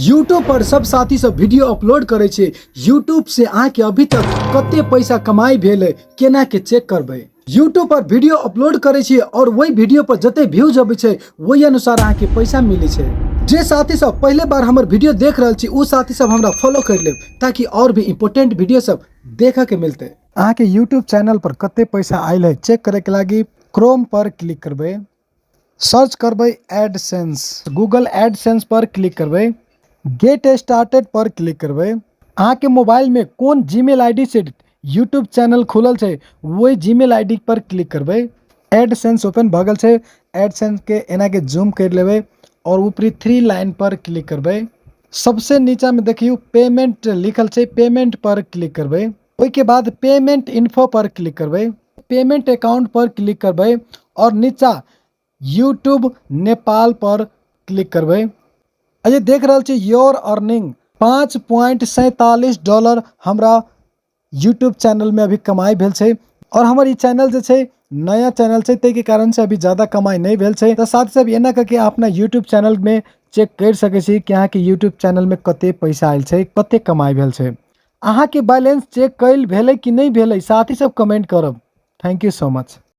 YouTube पर सब साथी सब वीडियो अपलोड करे छे। यूट्यूब से आके अभी तक कते पैसा कमाई भेल है केना के चेक करबे। यूट्यूब पर वीडियो अपलोड करे छे और वही वीडियो पर जते व्यूज आबे छे वही अनुसार आके पैसा मिले छे। जे साथी सब पहले बार हमर वीडियो देख रहल छी उ साथी सब हमरा फॉलो कर लेब ताकि और भी इम्पोर्टेंट वीडियो सब देखे के मिलते। आके यूट्यूब चैनल पर कते पैसा आयल है चेक करे के लागी क्रोम पर क्लिक करबे, सर्च करबे एडसेंस, गूगल एडसेंस पर क्लिक करबे, गेट स्टार्टेड पर क्लिक करबे। अहाँ के मोबाइल में कौन जीमेल आईडी से यूट्यूब चैनल खुलल छे वही जीमेल आईडी पर क्लिक करबे। एडसेंस ओपन भगल छे, एडसेंस के एना के जूम कर लेबे और ऊपरी 3 लाइन पर क्लिक करबे। सबसे नीचा में देखियो पेमेंट लिखल छे, पेमेंट पर क्लिक करबे। ओई के बाद पेमेंट इन्फो पर क्लिक करबे, पेमेंट अकाउंट पर क्लिक करबे और नीचा यूट्यूब नेपाल पर क्लिक करबे। अजे देख रहल छी योर अर्निंग $5.47 हमरा यूट्यूब चैनल में अभी कमाई भेल छे और हमर ई चैनल जे छे नया चैनल छे ते के कारण से अभी ज्यादा कमाई नहीं भेल छे। तो साथ सब एना करके अपना यूट्यूब चैनल में चेक कर सके छी कि अहाँ के यूट्यूब चैनल में कते पैसा आयल छे, कते कमाई भेल छे। अहाँ के बैलेंस चेक कैल भेले कि नहीं भेले साथ ही सब कमेंट करब। Thank you so much.